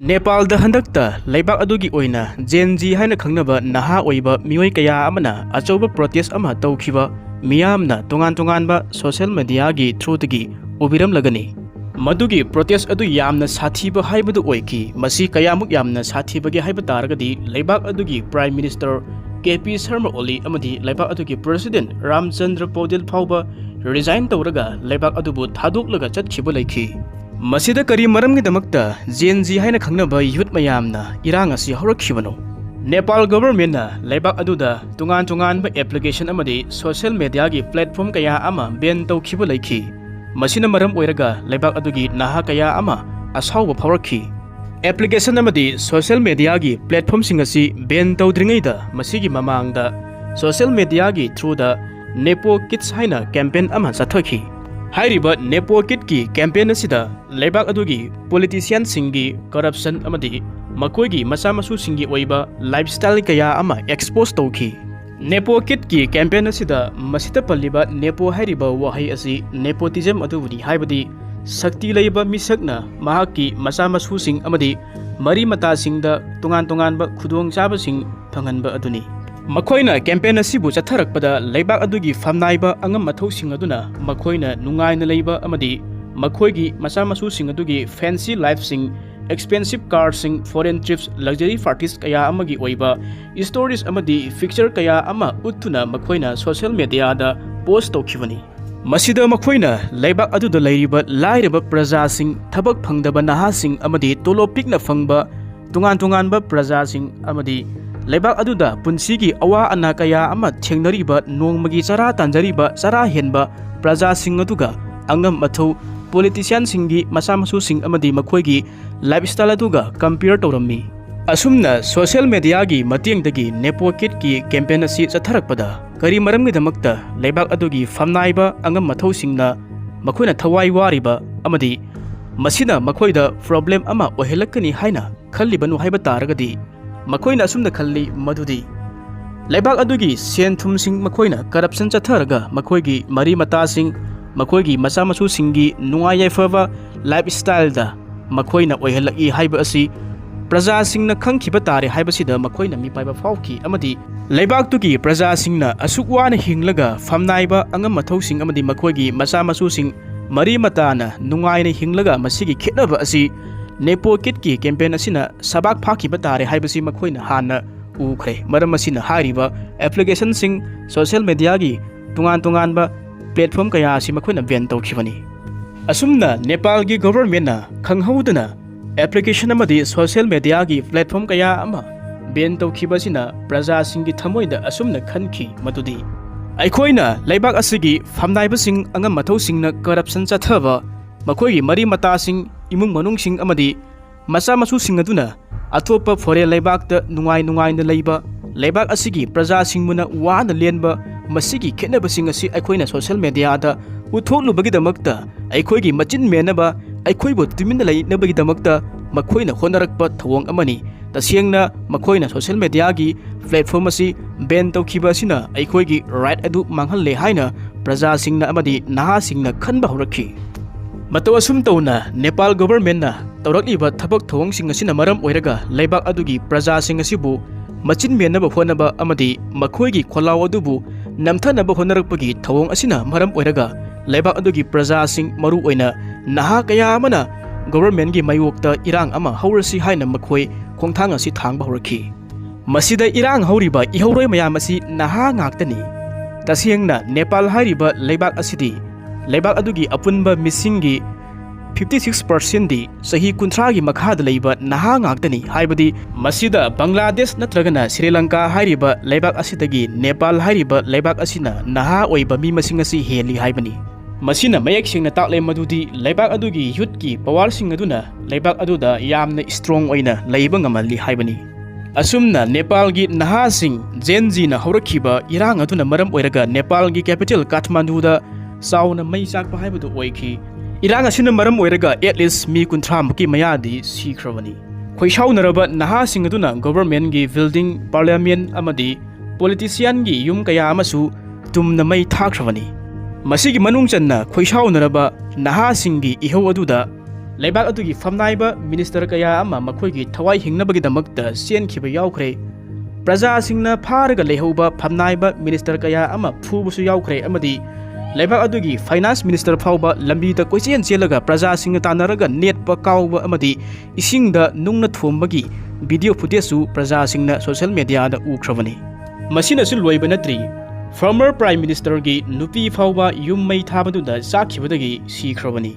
Nepal da handakta laibak adugi oina Gen-Z haina khangnaba naha oiba mioi kaya amana achoba protest ama tawkhiba miyamna tongan-tonganba social media gi through tagi ubiram lagani madugi protest adu yamna sathiba haibadu oiki masi kayamuk yamna sathibagi haiba taragadi laibak adugi Prime Minister KP Sharma Oli amadi laibak adugi President Ramchandra Paudel phauba resign tawraga laibak adubu thadoklaga chatkhiba laiki Masida kari maramgidamakta Gen-Z haina khangnaba youth mayamna irang asi hourakhi Nepal government na laibak aduda tungan-tunganba application amadi social media gi platform kaya ama ban tawkhiba laiki masina maram oiraga laibak adugi naha kaya ama asawba phaurakhi application amadi social media gi platform singasi ban tawdringaida masigi mamangda social media gi through the Nepo Kids haina campaign ama chathokhi Hairiba Nepo Kid ki campaign asida laibak adugi politician singi corruption amadi makoigi masamasu singi oiba lifestyle kaya ama expose tawki Nepo Kid ki campaign asida masita palliba Nepo hairiba wahai asi nepotism adubudi haibadi sakti leiba misakna mahaki masamasu sing amadi mari mata singda tungan-tunganba khudong chaba sing phanganba aduni Makoina campaign asibu chatharakpada laibak adugi famnaiba angam mathau sing aduna makoina nungaina leiba amadi makoigi masamasu sing adugi fancy life sing expensive cars sing foreign trips luxury parties kaya amagi oiba stories amadi picture kaya ama uttuna makoina social media da post tawkhibani masida makoina laibak aduda leiriba lairaba praja sing thabak phangdaba naha sing amadi tolopikna phangba tungan-tunganba praja sing amadi Laibak aduda punsigi awa ana kaya ama thengnariba nongmagi chara tanjariba chara henba praja sing aduga angam mathau politician singi masamasu sing amadi makhoigi lifestyle aduga compare tawrammi asumna social media gi matiengdagi Nepo Kid ki campaign asi chatharakpada kari maramgi damakta laibak adugi famnaiba angam mathau singna makhoina thawai wariba amadi masina makhoida problem ama ohelakani haina khallibanu haiba taragadi Makoina asumna khalli madudi laibak adugi sen thum sing makoina corruption chatharaga makoigi mari mata sing makoigi masamasu singi nungai yaifa lifestyle da makoina oihalaki haiba asi praja singna khangkhiba tare haibasida makoina mi paiba fauki amadi laibak tugi praja singna asukwana hinglaga famnaiba angam mathau sing amadi makoigi masamasu sing mari mata na nungai na hinglaga masigi khetnaba asi Nepo Kid ki campaign asina sabak phakhiba tare haibasi makoina hana ukhre maram asina hariba application sing social media gi tungan-tunganba platform kaya asi makoina ban tawkhibani asumna Nepal gi government na khanghaudana application amadi social media gi platform kaya ama ban tawkhibasina praja singi thamoida asumna khanki madudi aikoina laibak asigi famnaiba sing angam mathau singna corruption chathaba makoigi mari mata sing imung manung sing amadi masamasu sing aduna atopa foreign laibakta nungai na leiba laibak asigi praja singmuna wana lenba masigi khetnaba sing asi aikoina social media da utholubagi damakta aikoigi machin menaba aikoibo tuminna leinabagi damakta makoina honarakpa thawong amani tasengna makoina social media gi platform asi ban tawkhiba sina aikoigi right adu manghalle haina praja singna amadi naha singna khanba hourakhi Mataw asum tawna Nepal government na tawrakliba thabak thawong sing asina maram oiraga laibak adugi praja sing asibu machin menaba honaba amadi makhoigi kholaw adubu namthanaba honarakpagi thawong asina maram oiraga laibak adugi praja sing maru oina naha kaya amana government gi mayokta irang ama haurasi haina makhoi khongthang asi thangba hourakhi masida irang hauriba ihauroi mayam asi naha ngaktani tasengna Nepal hairiba laibak asidi laibak adugi apunba misingi 56% di sahi kuntragi makhada leiba naha ngaktani haibadi masida Bangladesh natragana Sri Lanka hairiba laibak asidagi Nepal hairiba laibak asina naha oiba mi masing asi heli haibani masina mayak singna taklay madudi laibak adugi youth ki power sing aduna laibak aduda yamna strong oina leiba ngamalli haibani asumna Nepal gi naha sing Gen-Z na hourakhiba irang aduna maram oiraga Nepal gi capital Kathmandu da sauna mai chakpa haibadu oiki irang asina maram oiraga at least mi kunthra muki mayadi sikhrabani khoisaunaraba naha sing aduna government gi building parliament amadi politician gi yum kaya amasu tumna mai thakhrabani masigi manung channa khoisaunaraba naha singi ihau aduda ꯂꯩꯕꯥꯛ ꯑꯗꯨꯒꯤ ꯐꯝꯅꯥꯏꯕ minister ꯀꯌꯥ ꯑꯃ ꯃꯈꯣꯏꯒꯤ ꯊꯋꯥꯏ ꯍꯤꯡꯅꯕꯒꯤꯗꯃꯛꯇ ꯆꯦꯟꯈꯤꯕ ꯌꯥꯎꯈ꯭ꯔꯦ ꯄ꯭ꯔꯖꯥꯁꯤꯡꯅ ꯐꯥꯔꯒ ꯂꯩꯍꯧꯕ ꯐꯝꯅꯥꯏꯕ ꯃꯤꯅꯤꯁꯇꯔ ꯀꯌꯥ ꯑꯃ ꯐꯨꯕꯁꯨ ꯌꯥꯎꯈ꯭ꯔꯦ ꯑꯃꯗꯤ ꯂꯩꯕꯥꯛ ꯑꯗꯨꯒꯤ ꯐꯥꯏꯅꯥꯟꯁ ꯃꯤꯅꯤꯁꯇꯔ ꯐꯥꯎꯕ ꯂꯝꯕꯤꯗ ꯀꯣꯏꯆꯦꯟ ꯆꯦꯜꯂꯒ ꯄ꯭ꯔꯖꯥꯁꯤꯡꯅ ꯇꯥꯟꯅꯔꯒ ꯅꯦꯠꯄ ꯀꯥꯎꯕ ꯑꯃꯗꯤ ꯏꯁꯤꯡꯗ ꯅꯨꯡꯅ ꯊꯣꯝꯕꯒꯤ ꯚꯤꯗꯤꯑꯣ ꯐꯨꯇꯦꯖꯁꯨ ꯄ꯭ꯔꯖꯥꯁꯤꯡꯅ ꯁꯣꯁꯤꯌꯦꯜ ꯃꯤꯗꯤꯌꯥꯗ ꯎꯈ꯭ꯔꯕꯅꯤ ꯃꯁꯤꯅꯁꯨ ꯂꯣꯏꯕ ꯅꯠꯇ꯭ꯔꯤ ꯐꯣꯔꯃꯔ ꯄ꯭ꯔꯥꯏꯝ ꯃꯤꯅꯤꯁꯇꯔꯒꯤ ꯅꯨꯄꯤ ꯐꯥꯎꯕ ꯌꯨꯝ ꯃꯩ ꯊꯥꯕꯗꯨꯗ ꯆꯥꯛꯈꯤꯕꯗꯒꯤ ꯁꯤꯈ꯭ꯔꯕꯅꯤ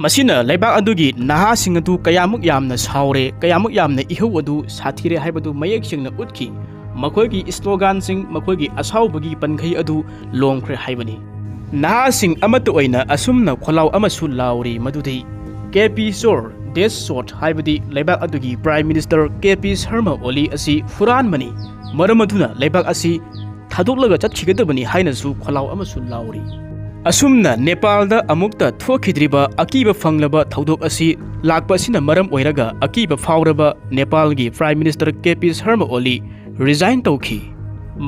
ꯃꯁꯤꯅ ꯂꯩꯕꯥꯛ ꯑꯗꯨꯒꯤ ꯅꯍꯥꯁꯤꯡ ꯑꯗꯨ ꯀꯌꯥꯃꯨꯛ ꯌꯥꯝꯅ ꯁꯥꯎꯔꯦ ꯀꯌꯥꯃꯨꯛ ꯌꯥꯝꯅ ꯏꯍꯧ ꯑꯗꯨ ꯁꯥꯊꯤꯔꯦ ꯍꯥꯏꯕꯗꯨ ꯃꯌꯦꯛ ꯁꯦꯡꯅ ꯎꯠꯈꯤ ꯃꯈꯣꯏꯒꯤ ꯁ꯭ꯂꯣꯒꯥꯟꯁꯤꯡ ꯃꯈꯣꯏꯒꯤ ꯑꯁꯥꯎꯕꯒꯤ ꯄꯟꯈꯩ ꯑꯗꯨ ꯂꯣꯡꯈ꯭ꯔꯦ ꯍꯥꯏꯕꯅꯤ ꯅꯍꯥꯁꯤꯡ ꯑꯃꯠꯇ ꯑꯣꯏꯅ ꯑꯁꯨꯝꯅ ꯈꯣꯜꯂꯥꯎ ꯑꯃꯁꯨ ꯂꯥꯎꯔꯤ ꯃꯗꯨꯗꯤ KP ꯆꯣꯔ ꯗꯦꯁ ꯁꯣꯠ ꯍꯥꯏꯕꯗꯤ ꯂꯩꯕꯥꯛ ꯑꯗꯨꯒꯤ ꯄ꯭ꯔꯥꯏꯝ ꯃꯤꯅꯤꯁꯇꯔ KP ꯁꯔꯃ ꯑꯣꯂꯤ ꯑꯁꯤ ꯍꯨꯔꯥꯟꯕꯅꯤ ꯃꯔꯝ ꯑꯗꯨꯅ ꯂꯩꯕꯥꯛ ꯑꯁꯤ ꯊꯥꯗꯣꯛꯂꯒ ꯆꯠꯈꯤꯒꯗꯕꯅꯤ ꯍꯥꯏꯅꯁꯨ ꯈꯣꯜꯂꯥꯎ ꯑꯃꯁꯨ ꯂꯥꯎꯔꯤ ꯑꯁꯨꯝꯅ ꯅꯦꯄꯥꯜꯗ ꯑꯃꯨꯛꯇ ꯊꯣꯛꯈꯤꯗ꯭ꯔꯤꯕ ꯑꯀꯤꯕ ꯐꯪꯂꯕ ꯊꯧꯗꯣꯛ ꯑꯁꯤ ꯂꯥꯛꯄ ꯑꯁꯤꯅ ꯃꯔꯝ ꯑꯣꯏꯔꯒ ꯑꯀꯤꯕ ꯐꯥꯎꯔꯕ ꯅꯦꯄꯥꯜꯒꯤ ꯄ꯭ꯔꯥꯏꯝ ꯃꯤꯅꯤꯁꯇꯔ KP ꯁꯔꯃ ꯑꯣꯂꯤ ꯔꯤꯖꯥꯏꯟ ꯇꯧꯈꯤ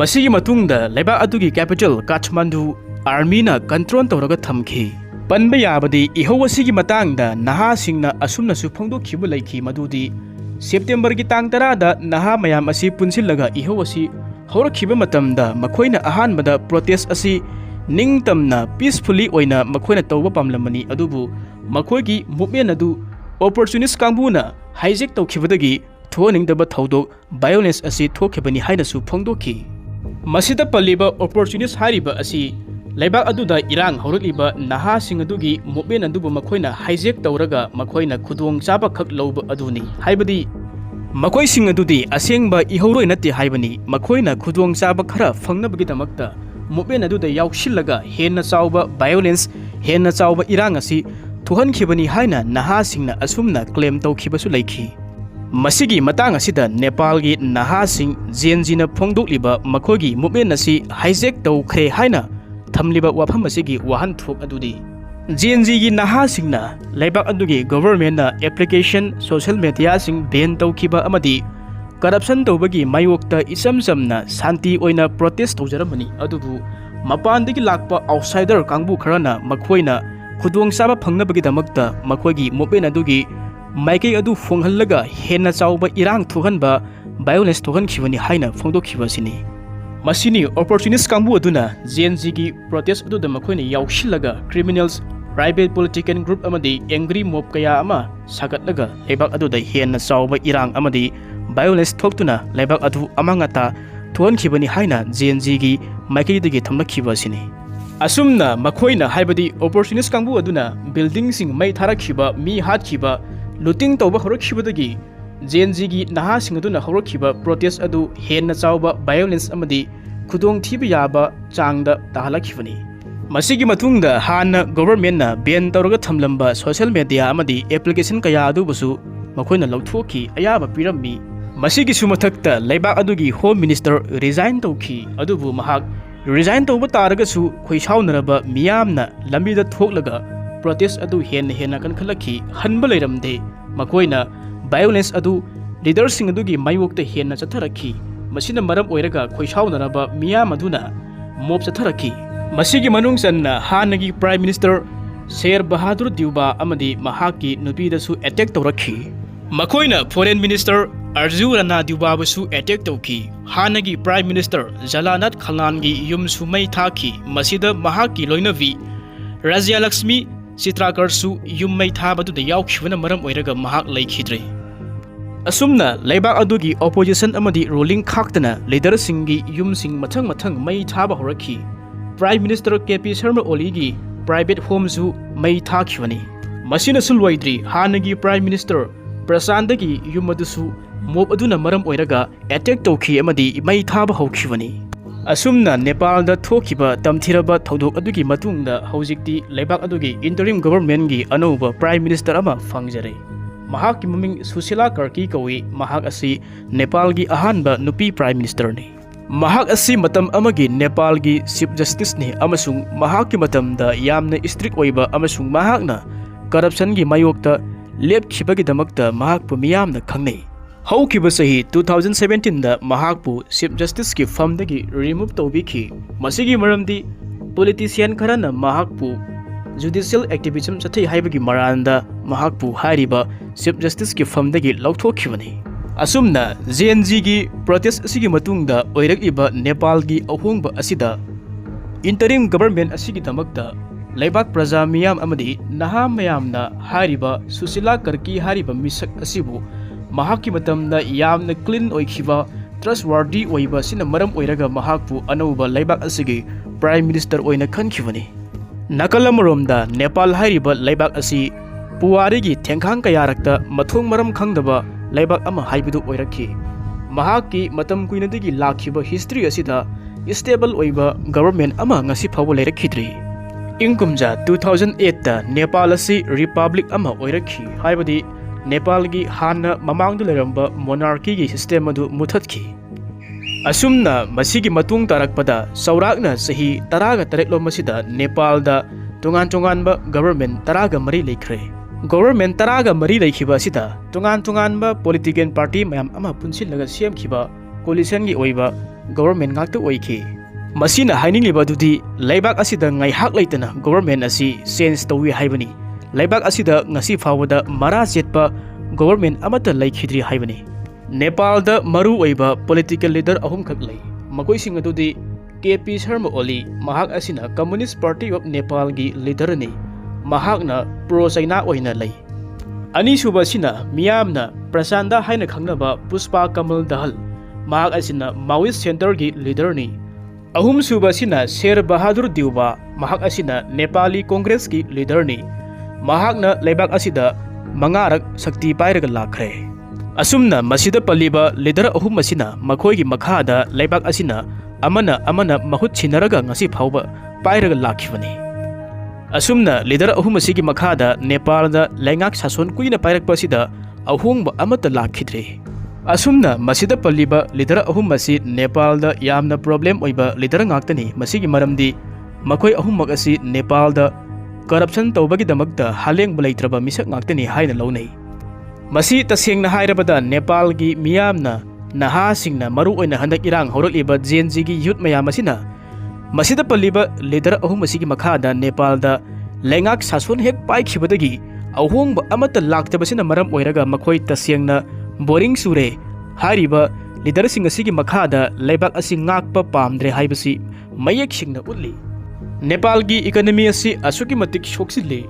ꯃꯁꯤꯒꯤ ꯃꯇꯨꯡꯗ ꯂꯩꯕꯥꯛ ꯑꯗꯨꯒꯤ ꯀꯦꯄꯤꯇꯦꯜ ꯀꯥꯊꯃꯟꯗꯨ ꯑꯥꯔꯃꯤꯅ ꯀꯟꯇ꯭ꯔꯣꯜ ꯇꯧꯔꯒ ꯊꯝꯈꯤ ꯄꯟꯕ ꯌꯥꯕꯗꯤ ꯏꯍꯧ ꯑꯁꯤꯒꯤ ꯃꯇꯥꯡꯗ ꯅꯍꯥꯁꯤꯡꯅ ꯑꯁꯨꯝꯅꯁꯨ ꯐꯣꯡꯗꯣꯛꯈꯤꯕ ꯂꯩꯈꯤ ꯃꯗꯨꯗꯤ ꯁꯦꯞꯇꯦꯝꯕꯔꯒꯤ ꯇꯥꯡ 10ꯗ ꯅꯍꯥ ꯃꯌꯥꯝ ꯑꯁꯤ ꯄꯨꯟꯁꯤꯜꯂꯒ ꯏꯍꯧ ꯑꯁꯤ ꯍꯧꯔꯛꯈꯤꯕ ꯃꯇꯝꯗ ꯃꯈꯣꯏꯅ ꯑꯍꯥꯟꯕꯗ ꯄ꯭ꯔꯣꯇꯦꯁ ꯑꯁꯤ ꯅꯤꯡꯇꯝꯅ ꯄꯤꯁꯐꯨꯜꯂꯤ ꯑꯣꯏꯅ ꯃꯈꯣꯏꯅ ꯇꯧꯕ ꯄꯥꯝꯂꯝꯕꯅꯤ ꯑꯗꯨꯕु ꯃꯈꯣꯏꯒꯤ ꯃꯨꯚꯃꯦꯟ ꯑꯗꯨ ꯑꯣꯄꯣꯔꯆꯨꯅꯤꯁ ꯀꯥꯡꯕꯨꯅ ꯍꯥꯏꯖꯦꯛ ꯇꯧꯈꯤꯕꯗꯒꯤ ꯊꯣꯛꯍꯟꯅꯤꯡꯗꯕ ꯊꯧꯗꯣꯛ ꯚꯥꯏꯑꯣꯂꯦꯟꯁ ꯑꯁꯤ ꯊꯣꯛꯈꯤꯕꯅꯤ ꯍꯥꯏꯅꯁꯨ ꯐꯣꯡꯗꯣꯛꯈꯤ ꯃꯁꯤꯗ ꯄꯜꯂꯤꯕ ꯑꯣꯄꯣꯔꯆꯨꯅꯤꯁ ꯍꯥꯏꯔꯤꯕ ꯑꯁꯤ ꯂꯩꯕꯥꯛ ꯑꯗꯨꯗ ꯏꯔꯥꯡ ꯍꯧꯔꯛꯂꯤꯕ ꯅꯍꯥꯁꯤꯡ ꯑꯗꯨꯒꯤ ꯃꯨꯚꯃꯦꯟ ꯑꯗꯨꯕꯨ ꯃꯈꯣꯏꯅ ꯍꯥꯏꯖꯦꯛ ꯇꯧꯔꯒ ꯃꯈꯣꯏꯅ ꯈꯨꯗꯣꯡꯆꯥꯕ ꯈꯛ ꯂꯧꯕ ꯑꯗꯨꯅꯤ ꯍꯥꯏꯕꯗꯤ ꯃꯈꯣꯏꯁꯤꯡ ꯑꯗꯨꯗꯤ ꯑꯁꯦꯡꯕ ꯏꯍꯧꯔꯣꯏ ꯅꯠꯇꯦ ꯍꯥꯏꯕꯅꯤ ꯃꯈꯣꯏꯅ ꯈꯨꯗꯣꯡꯆꯥꯕ ꯈꯔ ꯐꯪꯅꯕꯒꯤꯗꯃꯛꯇ ꯃꯨꯚꯃꯦꯟ ꯑꯗꯨꯗ ꯌꯥꯎꯁꯤꯜꯂꯒ ꯍꯦꯟꯅ ꯆꯥꯎꯕ ꯚꯥꯏꯑꯣꯂꯦꯟꯁ ꯍꯦꯟꯅ ꯆꯥꯎꯕ ꯏꯔꯥꯡ ꯑꯁꯤ ꯊꯣꯛꯍꯟꯈꯤꯕꯅꯤ ꯍꯥꯏꯅ ꯅꯍꯥꯁꯤꯡꯅ ꯑꯁꯨꯝꯅ ꯀ꯭ꯂꯦꯝ ꯇꯧꯈꯤꯕꯁꯨ ꯂꯩꯈꯤ ꯃꯁꯤꯒꯤ ꯃꯇꯥꯡ ꯑꯁꯤꯗ ꯅꯦꯄꯥꯜꯒꯤ ꯅꯍꯥꯁꯤꯡ ꯖꯦꯟꯖꯤꯅ ꯐꯣꯡꯗꯣꯛꯂꯤꯕ ꯃꯈꯣꯏꯒꯤ ꯃꯨꯚꯃꯦꯟ ꯑꯁꯤ ꯍꯥꯏꯖꯦꯛ ꯇꯧꯈ꯭ꯔꯦ ꯍꯥꯏꯅ ꯊꯝꯂꯤꯕ ꯋꯥꯐꯝ ꯑꯁꯤꯒꯤ ꯋꯥꯍꯟꯊꯣꯛ ꯑꯗꯨꯗꯤ ꯖꯦꯟꯖꯤꯒꯤ ꯅꯍꯥꯁꯤꯡꯅ ꯂꯩꯕꯥꯛ ꯑꯗꯨꯒꯤ ꯒꯣꯚꯔꯟꯃꯦꯟꯠꯅ ꯑꯦꯄ꯭ꯂꯤꯀꯦꯁꯟ ꯁꯣꯁꯤꯌꯦꯜ ꯃꯤꯗꯤꯌꯥꯁꯤꯡ ꯕꯦꯟ ꯇꯧꯈꯤꯕ ꯑꯃꯗꯤ ꯀꯔꯞꯁꯟ ꯇꯧꯕꯒꯤ ꯃꯥꯌꯣꯛꯇ ꯏꯆꯝ ꯆꯝꯅ ꯁꯥꯟꯇꯤ ꯑꯣꯏꯅ ꯄ꯭ꯔꯣꯇꯦꯁ ꯇꯧꯖꯔꯝꯕꯅꯤ ꯑꯗꯨꯕꯨ ꯃꯄꯥꯟꯗꯒꯤ ꯂꯥꯛꯄ ꯑꯥꯎꯠꯁꯥꯏꯗꯔ ꯀꯥꯡꯕꯨ ꯈꯔꯅ ꯃꯈꯣꯏꯅ ꯈꯨꯗꯣꯡꯆꯥꯕ ꯐꯪꯅꯕꯒꯤꯗꯃꯛꯇ ꯃꯈꯣꯏꯒꯤ ꯃꯨꯚꯃꯦꯟ ꯑꯗꯨꯒꯤ ꯃꯥꯏꯀꯩ ꯑꯗꯨ ꯐꯣꯡꯍꯜꯂꯒ ꯍꯦꯟꯅ ꯆꯥꯎꯕ ꯏꯔꯥꯡ ꯊꯣꯛꯍꯟꯕ ꯚꯥꯏꯑꯣꯂꯦꯟꯁ ꯊꯣꯛꯍꯟꯈꯤꯕꯅꯤ ꯍꯥꯏꯅ ꯐꯣꯡꯗꯣꯛꯈꯤꯕ ꯑꯁꯤꯅꯤ ꯃꯁꯤꯅꯤ ꯑꯣꯄꯣꯔꯆꯨꯅꯤꯁ ꯀꯥꯡꯕꯨ ꯑꯗꯨꯅ ꯖꯦꯟꯖꯤꯒꯤ ꯄ꯭ꯔꯣꯇꯦꯁ ꯑꯗꯨꯗ ꯃꯈꯣꯏꯅ ꯌꯥꯎꯁꯤꯜꯂꯒ ꯀ꯭ꯔꯤꯃꯤꯅꯦꯜꯁ ꯄ꯭ꯔꯥꯏꯚꯦꯠ ꯄꯣꯂꯤꯇꯤꯀꯦꯜ ꯒ꯭ꯔꯨꯞ ꯑꯃꯗꯤ ꯑꯦꯡꯒ꯭ꯔꯤ ꯃꯣb ꯀꯌꯥ ꯑꯃ ꯁꯥꯒꯠꯂꯒ ꯂꯩꯕꯥꯛ ꯑꯗꯨꯗ ꯍꯦꯟꯅ ꯆꯥꯎꯕ ꯏꯔꯥꯡ ꯑꯃꯗꯤ ꯚꯥꯏꯑꯣꯂꯦꯟꯁ ꯊꯣꯛꯇꯨꯅ ꯂꯩꯕꯥꯛ ꯑꯗꯨ ꯑꯃꯥꯡ ꯑꯇꯥ ꯊꯣꯛꯍꯟꯈꯤꯕꯅꯤ ꯍꯥꯏꯅ ꯖꯦꯟꯖꯤꯒꯤ ꯃꯥꯏꯀꯩꯗꯒꯤ ꯊꯝꯂꯛꯈꯤꯕ ꯑꯁꯤꯅꯤ ꯑꯁꯨꯝꯅ ꯃꯈꯣꯏꯅ ꯍꯥꯏꯕꯗꯤ ꯑꯣꯄꯣꯔꯆꯨनिꯁ ꯀꯥꯡꯕꯨ ꯑꯗꯨꯅ ꯕꯤꯜꯗꯤꯡꯁꯤꯡ ꯃꯩ ꯊꯥꯔꯛꯈꯤꯕ ꯃꯤ ꯍꯥꯠꯈꯤꯕ ꯂꯨꯇꯤꯡ ꯇꯧꯕ ꯍꯧꯔꯛꯈꯤꯕꯗꯒꯤ ꯖꯦꯟꯖꯤꯒꯤ ꯅꯍꯥꯁꯤꯡ ꯑꯗꯨꯅ ꯍꯧꯔꯛꯈꯤꯕ ꯄ꯭ꯔꯣꯇꯦꯁ ꯑꯗꯨ ꯍꯦꯟꯅ ꯆꯥꯎꯕ ꯚꯥꯏꯑꯣꯂꯦꯟꯁ ꯑꯃꯗꯤ ꯈꯨꯗꯣꯡꯊꯤꯕ ꯌꯥꯕ ꯆꯥꯡꯗ ꯇꯥꯍꯜꯂꯛꯈꯤꯕꯅꯤ ꯃꯁꯤꯒꯤ ꯃꯇꯨꯡꯗ ꯍꯥꯟꯅ ꯒꯣꯚꯔꯟꯃꯦꯟꯠꯅ ꯕꯦꯟ ꯇꯧꯔꯒ ꯊꯝꯂꯝꯕ ꯁꯣꯁꯤꯌꯦꯜ ꯃꯤꯗꯤꯌꯥ ꯑꯃꯗꯤ ꯑꯦꯄ꯭ꯂꯤꯀꯦꯁꯟ ꯀꯌꯥ ꯑꯗꯨꯕꯨꯁꯨ ꯃꯈꯣꯏꯅ ꯂꯧꯊꯣꯛꯈꯤ ꯑꯌꯥꯕ ꯄꯤꯔꯝꯃꯤ ꯃꯁꯤꯒꯤꯁꯨ ꯃꯊꯛꯇ ꯂꯩꯕꯥꯛ ꯑꯗꯨꯒꯤ ꯍꯣꯝ ꯃꯤꯅꯤꯁꯇꯔ ꯔꯤꯖꯥꯏꯟ ꯇꯧꯈꯤ ꯑꯗꯨꯕꯨ ꯃꯍꯥꯛ ꯔꯤꯖꯥꯏꯟ ꯇꯧꯕ ꯇꯥꯔꯒꯁꯨ ꯈꯣꯏꯁꯥꯎꯅꯔꯕ ꯃꯤꯌꯥꯝꯅ ꯂꯝꯕꯤꯗ ꯊꯣꯛꯂꯒ ꯄ꯭ꯔꯣꯇꯦꯁ ꯑꯗꯨ ꯍꯦꯟꯅ ꯀꯟꯈꯠꯂꯛꯈꯤ ꯍꯟꯕ ꯂꯩꯔꯝꯗꯦ ꯃꯈꯣꯏꯅ ꯚꯥꯏꯑꯣꯂꯦꯟꯁ ꯑꯗꯨ ꯂꯤꯗꯔꯁꯤꯡ ꯑꯗꯨꯒꯤ ꯃꯥꯌꯣꯛꯇ ꯍꯦꯟꯅ ꯆꯠꯊꯔꯛꯈꯤ ꯃꯁꯤꯅ ꯃꯔꯝ ꯑꯣꯏꯔꯒ ꯈꯣꯏꯁꯥꯎꯅꯔꯕ ꯃꯤꯌꯥꯝ ꯑꯗꯨꯅ ꯃꯣb ꯆꯠꯊꯔꯛꯈꯤ ꯃꯁꯤꯒꯤ ꯃꯅꯨꯡ ꯆꯟꯅ ꯍꯥꯟꯅꯒꯤ ꯄ꯭ꯔꯥꯏꯝ ꯃꯤꯅꯤꯁꯇꯔ ꯁꯦꯔ ꯕꯍꯥꯗꯨꯔ ꯗ꯭ꯌꯨꯕꯥ ꯑꯃꯗꯤ ꯃꯍꯥꯛꯀꯤ ꯅꯨꯄꯤꯗꯁꯨ ꯑꯦꯇꯦꯛ ꯇꯧꯔꯛꯈꯤ ꯃꯈꯣꯏꯅ ꯐꯣꯔꯦꯟ ꯃꯤꯅꯤꯁꯇꯔ ꯑꯔꯖꯨ ꯔꯥꯅꯥ ꯗ꯭ꯌꯨꯕꯥꯕꯨꯁꯨ ꯑꯦꯇꯦꯛ ꯇꯧꯈꯤ ꯍꯥꯟꯅꯒꯤ ꯄ꯭ꯔꯥꯏꯝ ꯃꯤꯅꯤꯁꯇꯔ ꯖꯂꯥꯅꯥꯊ ꯈꯜꯅꯥꯟꯒꯤ ꯌꯨꯝꯁꯨ ꯃꯩ ꯊꯥꯈꯤ ꯃꯁꯤꯗ ꯃꯍꯥꯛꯀꯤ ꯂꯣꯏꯅꯕꯤ ꯔꯥꯖ꯭ꯌꯂꯛꯁꯃꯤ ꯆꯤꯇ꯭ꯔꯥꯀꯔꯁꯨ ꯌꯨꯝ ꯃꯩ ꯊꯥꯕꯗꯨꯗ ꯌꯥꯎꯈꯤꯕꯅ ꯃꯔꯝ ꯑꯣꯏꯔꯒ ꯃꯍꯥꯛ ꯂꯩꯈꯤꯗ꯭ꯔꯦ ꯑꯁꯨꯝꯅ ꯂꯩꯕꯥꯛ ꯑꯗꯨꯒꯤ ꯑꯣꯄꯣꯖꯤꯁꯟ ꯑꯃꯗꯤ ꯔꯨꯂꯤꯡ ꯈꯥꯛꯇꯅ ꯂꯤꯗꯔꯁꯤꯡꯒꯤ ꯌꯨꯝꯁꯤꯡ ꯃꯊꯪ ꯃꯩ ꯊꯥꯕ ꯍꯧꯔꯛꯈꯤ ꯄ꯭ꯔꯥꯏꯝ ꯃꯤꯅꯤꯁꯇꯔ KP ꯁꯔꯃ ꯑꯣꯂꯤꯒꯤ ꯄ꯭ꯔꯥꯏꯚꯦꯠ ꯍꯣꯝꯁꯨ ꯃꯩ ꯊꯥꯈꯤꯕꯅꯤ ꯃꯁꯤꯅꯁꯨ ꯂꯣꯏꯗ꯭ꯔꯤ ꯍꯥꯟꯅꯒꯤ ꯄ꯭ꯔꯥꯏꯝ ꯃꯤꯅꯤꯁꯇꯔ ꯄ꯭ꯔꯆꯥꯟꯗꯒꯤ ꯌꯨꯝ ꯑꯗꯨꯁꯨ ꯃꯣb ꯑꯗꯨꯅ ꯃꯔꯝ ꯑꯣꯏꯔꯒ ꯑꯦꯇꯦꯛ ꯇꯧꯈꯤ ꯑꯃꯗꯤ ꯃꯩ ꯊꯥꯕ ꯍꯧꯈꯤꯕꯅꯤ ꯑꯁꯨꯝꯅ ꯅꯦꯄꯥꯜꯗ ꯊꯣꯛꯈꯤꯕ ꯇꯝꯊꯤꯔꯕ ꯊꯧꯗꯣꯛ ꯑꯗꯨꯒꯤ ꯃꯇꯨꯡꯗ ꯍꯧꯖꯤꯛꯇꯤ ꯂꯩꯕꯥꯛ ꯑꯗꯨꯒꯤ ꯏꯟꯇꯔꯤꯝ ꯒꯣꯚꯔꯟꯃꯦꯟꯠꯒꯤ ꯑꯅꯧꯕ ꯄ꯭ꯔꯥꯏꯝ ꯃꯤꯅꯤꯁꯇꯔ ꯑꯃ ꯐꯪꯖꯔꯦ ꯃꯍꯥꯛꯀꯤ ꯃꯃꯤꯡ ꯁꯨꯁꯤꯂꯥ ꯀꯔꯀꯤ ꯀꯧꯏ ꯃꯍꯥꯛ ꯑꯁꯤ ꯅꯦꯄꯥꯜꯒꯤ ꯑꯍꯥꯟꯕ ꯅꯨꯄꯤ ꯄ꯭ꯔꯥꯏꯝ ꯃꯤꯅꯤꯁꯇꯔꯅꯤ ꯃꯍꯥꯛ ꯑꯁꯤ ꯃꯇꯝ ꯑꯃꯒꯤ ꯅꯦꯄꯥꯜꯒꯤ ꯆꯤꯐ ꯖꯁꯇꯤꯁꯅꯤ ꯑꯃꯁꯨꯡ ꯃꯍꯥꯛꯀꯤ ꯃꯇꯝꯗ ꯌꯥꯝꯅ ꯁꯇ꯭ꯔꯤꯛ ꯑꯣꯏꯕ ꯑꯃꯁꯨꯡ ꯃꯍꯥꯛꯅ ꯀꯔꯞꯁꯟꯒꯤ ꯃꯥꯌꯣꯛꯇ ꯂꯦꯞꯈꯤꯕꯒꯤꯗꯃꯛꯇ ꯃꯍꯥꯛꯄꯨ ꯃꯤꯌꯥꯝꯅ ꯈꯪꯅꯩ ꯍꯧꯈꯤꯕ ꯆꯍꯤ 2017ꯗ ꯃꯍꯥꯛꯄꯨ ꯆꯤꯐ ꯖꯁꯇꯤꯁꯀꯤ ꯐꯝꯗꯒꯤ ꯔꯤꯃꯨꯚ ꯇꯧꯕꯤꯈꯤ ꯃꯁꯤꯒꯤ ꯃꯔꯝꯗꯤ ꯄꯣꯂꯤꯇꯤꯁꯤꯌꯟ ꯈꯔꯅ ꯃꯍꯥꯛꯄꯨ ꯖꯨꯗꯤꯁꯤꯌꯦꯜ ꯑꯦꯛꯇꯤꯚꯤꯖꯝ ꯆꯠꯊꯩ ꯍꯥꯏꯕꯒꯤ ꯃꯔꯥꯜꯗ mahakpu hairiba Chief Justice ki famdagi lauthokkhibani. Asumna JNG gi protest asigi matungda oirakiba Nepal gi ahongba asida interim government asigi damakta Laibak Praja miyam amadi naha mayamna hairiba Susila Karki hariba misak asibu mahakki matamda yamna clean oikhiba trustworthy oiba sina maram oiraga mahakpu anauba Laibak asigi Prime Minister oina khankhibani. Nakalamromda Nepal hairiba Laibak asi puwarigi thengkhang kayarakta mathong maram khangdaba Laibak ama haibidu oirakhi. Mahakki matam kuinadagi lakhiba history asida stable oiba government ama ngasi phawa leirakhidri. Ingkumja 2008 da Nepal asi republic ama oirakhi haibadi Nepal gi hana mamangdu leramba monarchy gi system adu muthatkhi. Asumna masigi matung tarakpada saurakna sahi taraga tareklo masida Nepal da tungan ba government taraga mari leikhre. Government taraga mari leikhiba sida tungan ba political party mayam ama punsilaga semkhiba coalition gi oiba government ngakta oikhi. Masina hainingliba dudi Laibak asida ngaihak leitana government asi change tawi haibani. Laibak asida ngasi fawada mara jetpa government amata leikhidri haibani. Nepal da maru oiba political leader ahum khak lei. Makoi sing adudi KP Sharma Oli mahak asina Communist Party of Nepal gi leader ni. Mahakna pro China oina lei. Ani suba sina miyamna Prasanda haina khangnaba Puspa Kamal Dahal. Mahak asina Maoist Center gi leader ni. Ahum suba sina Sher Bahadur Diuba mahak asina Nepali Congress ki leader ni. Mahakna Laibak asida mangarak sakti pairaga lakhre. Asumna masida paliba leader ahum asina makhoi gi makhada Laibak asina amana mahut chinaraga ngasi phauba pairaga lakhibani. Asumna leader ahum asigi makhada Nepal da laingak sason kuina pairakpa sida ahongba amata lakhidre. Asumna masida paliba leader ahum asi Nepal da yamna problem oiba leader ngaktani masigi maramdi makhoi ahummak asi Nepal da corruption tawbagi damakta haleng balaitraba misak ngaktani haina launai. Masi tasengna hairabada Nepal gi miyamna naha singna maru oina handak irang horoliba JNG gi youth mayam asina masida paliba leader ahum asigi makhada Nepal da lengak sason hek paikhibadagi ahongba amata laktabasina maram oiraga makhoi tasengna boring sure hariba leader sing asigi makhada Laibak asi ngakpa pamdre haibasi mayek singna utli. Nepal gi economy asi asuki matik shoksidle.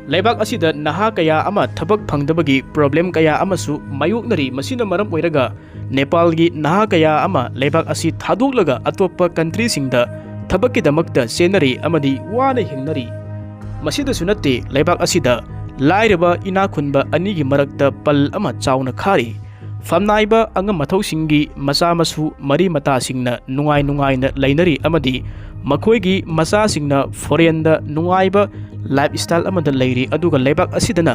Laibak asida naha kaya ama thabak phangdabagi problem kaya amasu mayoknari masina maram oiraga Nepal gi naha kaya ama Laibak asi thadoklaga atoppa country singda thabakki damakta senari amadi wana hingnari. Masida sunate Laibak asida lairaba ina khunba anigi marakta pal ama chauna khari. Famnaiba angam mathau singi masa masu mari mata singna nungai na lainari amadi makhoi gi masa singna foreign da nungai ba lifestyle amada leiri aduga Laibak asidana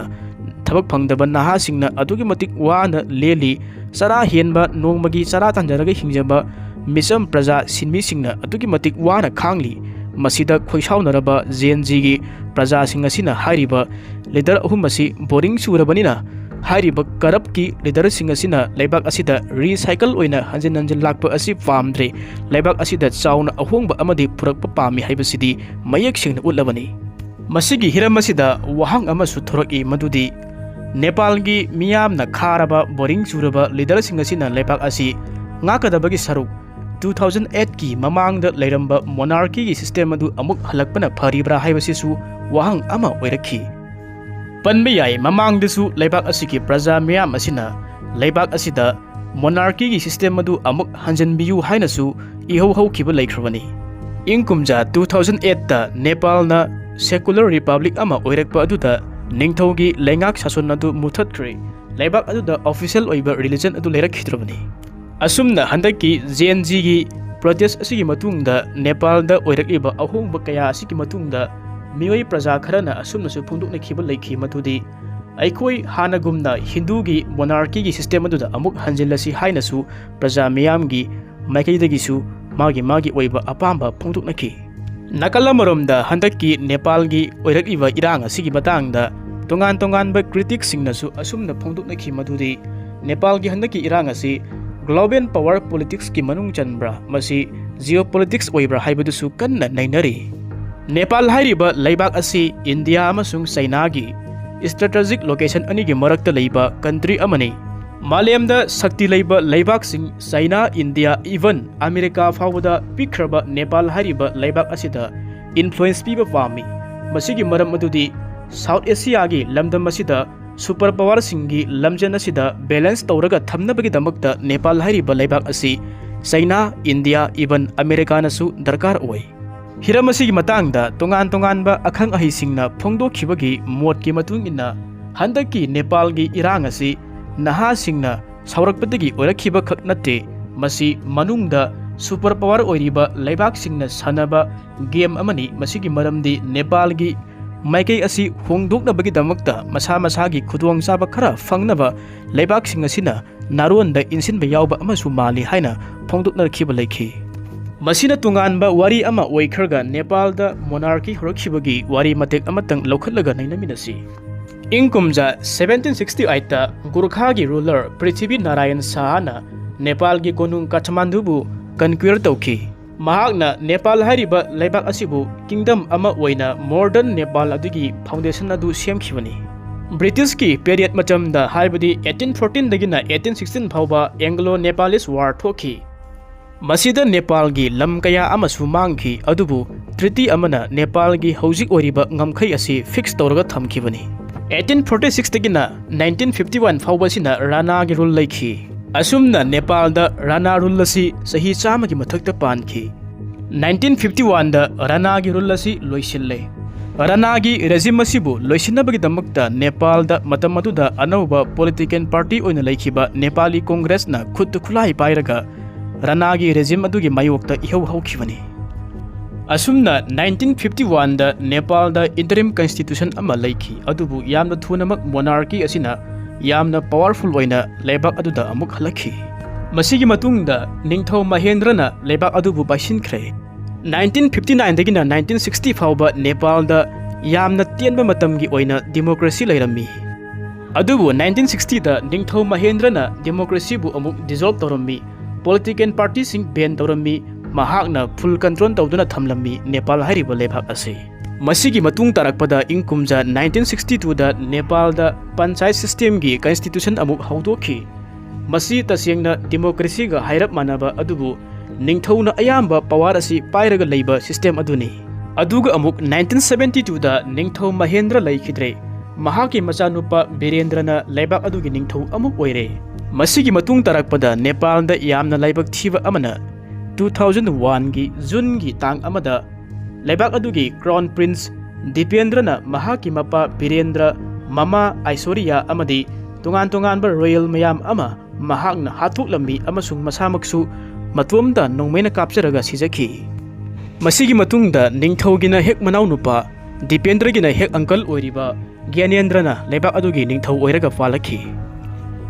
thabak phangdaba naha singna adugi matik wana leli sara henba nongmagi sara tanjaraga hingjaba misam praja sinmi singna adugi matik wana khangli. Masida khoisaunaraba JNG gi praja singa sina hariba leader ahum asi boring surabanina hariba karab ki leader singa sina Laibak asida recycle oina hanjin lakpa asi famdre Laibak asida chauna ahongba amadi purakpa pami haibasidi mayek singna utlabani. Masigi hiram asida wahang ama suthorak madudi Nepal gi miyamna kharaba boring suraba leader singa sina Laibak asi ngakadabagi saruk 2008 ki mamangda leiramba monarchy gi system adu amuk halakpana pharibra haibasisu wahang ama oirakhi. Panbe yai mamangdasu Laibak asiki praja miyam asina Laibak asida monarchy gi system adu amuk hanjanbiyu hainasu ihau haukiba laikhrabani. Ingkumja 2008 da Nepal na secular republic ama oirakpa aduda ningthaugi lengak sason adu muthatkre. Laibak aduda official oiba religion adu leirakhidrabani. Asumna handaki JNG gi protest asigi matungda Nepal da oirakiba ahongba kaya asigi matungda mioi praja kharana asumna su phungdukna khiba leikhi matudi aikoi hanagumna Hindu gi monarchy gi system aduda amuk hanjilasi hainasu praja miyam gi maikaidagi su magi oiba apamba phungdukna khi. Nakalamromda handaki Nepal gi oirakiba irang asigi matangda tongan ba critics singna su asumna phungdukna khi matudi Nepal gi handaki irang asi global power politics ki manung chanbra masi geopolitics oibra haibadusu kanna nainari. Nepal hairiba Laibak asi India amasung China gi strategic location anigi marakta leiba country amani. Malemda sakti leiba leibaksing China, India, even America fawada pikraba Nepal hariba leibak asida influence piba pami. Masigi maram adudi South Asia gi lamdam asida superpower singi lamjan asida balance tawraga thamnabagi damakta Nepal hariba leibak asi China, India, even America nasu darkar oi. Hiram asigi matangda tongan-tonganba akhang ahisingna phongdokhibagi modki matung inna handaki Nepal gi irang asi naha singna saurakpadagi orakhiba khak natte masi manungda superpower oiriba leibak singna sanaba game amani masigi maramdi Nepal gi maikai asi hongdoknabagi damakta masa masagi khudwang saba khara fangnaba leibak sing asina naronda insinba yawba amasu mali haina phongdoknarkhiba leikhi. Masina tunganba wari ama oikharga Nepal da monarchy Hourakhi wari matek amatang laukhatlaga nainaminasi. Ingkumja 1768 ta Gurkha gi ruler Prithvi Narayan Shahna Nepal gi konung Kathmandu bu conquer tawki. Mahakna Nepal hariba leibak asibu kingdom ama oina modern Nepal adugi foundation adu semkhibani. British ki period matamda haibadi 1814 dagina 1816 phawba Anglo-Nepalese war thoki. Masida Nepal gi lam kaya amasu mangki adubu treaty amana Nepal gi hojik oriba ngamkhai asi fix tawraga thamkhibani. 1846 dagina 1951 phawbasina Rana gi rule laikhi. Asumna Nepal da Rana rule asi sahi chama gi mathakta pankhi. 1951 da Rana gi rule asi loisille. Rana gi regime asibu loisinabagi damakta Nepal da matamatu da anauba political party oina laikhiba Nepali Congress na khut khulai pairaga Rana gi regime adugi mayokta ihau haukhibani. Asumna 1951 da Nepal da interim constitution ama laikhi adubu yamna thunamak monarchy asina yamna powerful oina leibak aduda amuk halakhi. Masigi matungda Ningthau Mahendra na leibak adubu baisinkhre. 1959 dagina 1960 fawba Nepal da yamna tienba matamgi oina democracy lairammi. Adubu 1960 da Ningthau Mahendra na democracy bu amuk dissolve tawrammi. Political party sing ban tawrammi mahakna full control tawduna thamlammi Nepal hariba leibak ase. Masigi matung tarakpada ingkumja 1962 da Nepal da panchayat system gi constitution amuk haudokhi. Masi tasengna democracy ga hairap manaba adubu Ningthauna ayamba power asi pairaga leiba system aduni. Aduga amuk 1972 da Ningthau Mahendra laikhidre. Mahaki machanupa Birendrana leibak adugi Ningthau amuk oire. Masigi matung tarakpada Nepal da yamna leibak thiba amana 2001 gi June gi tang amada leibak adugi Crown Prince Dipendrana mahaki mapa Birendra mama Aishwarya amadi tungan-tunganba royal mayam ama mahakna hathuklambi amasung masamaksu matumda nongmena kapsaraga sijaki. Masigi matungda Ningthaugina hek manau nupa Dipendragina hek uncle oiriba Gyanendrana leibak adugi Ningthau oiraga falakhi.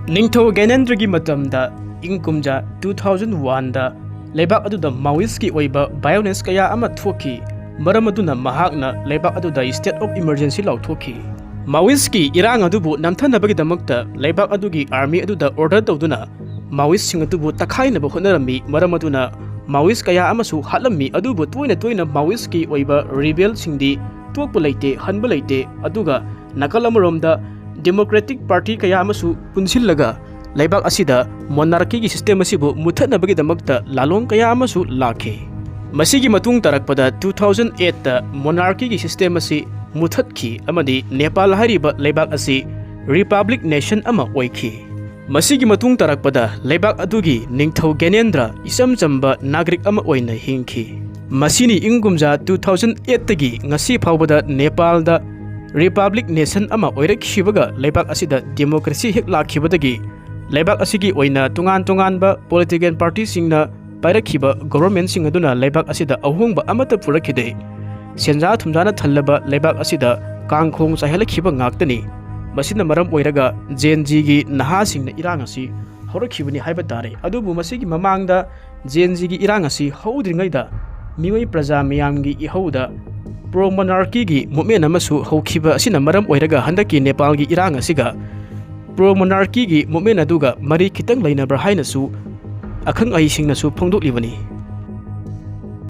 Ningthau Gyanendragi matamda ingkumja 2001 da leibak aduda Maoist ki oiba violence kaya ama thoki maram aduna mahakna leibak aduda state of emergency lauthoki. Maoist ki irang adubu namthanabagi damakta leibak adugi army aduda order tawduna Maoist sing adubu takhainaba honarammi maram aduna Maoist kaya amasu hatlammi adubu toina Maoist ki oiba rebel singdi tokpa leite hanba leite aduga nakal amaromda Democratic Party kaya amasu punsillaga leibak asida monarchy gi system asibu muthanabagi damakta lalong kaya amasu lakhe. Masigi matung tarakpada 2008 ta monarchy gi system asi muthatkhi amadi Nepal hariba leibak asi republic nation ama oikhi. Masigi matung tarakpada leibak adugi Ningthau Gyanendra isam chamba nagrik ama oina hingkhi. Masini ingumja 2008 tagi ngasi phawbada Nepal da republic nation ama oirakhibaga leibak asida democracy hek lakhibadagi leibak asigi oina tungan-tunganba political party singna pairakhiba government sing aduna leibak asida ahongba amata purakhide. Senja thumjana thallaba leibak asida kangkhong chahelakhiba ngaktani. Masina maram oiraga Gen-Z gi naha singna irang asi hourakibani haiba tare. Adubu masigi mamangda Gen-Z gi irang asi haudringaida miwai praja miyamgi ihauda pro monarchy gi movement amasu haukiba asina maram oiraga handaki Nepal gi irang asiga pro monarchy gi movement aduga mari kitang lainabra hainasu akhang ai singnasu phongdoklibani.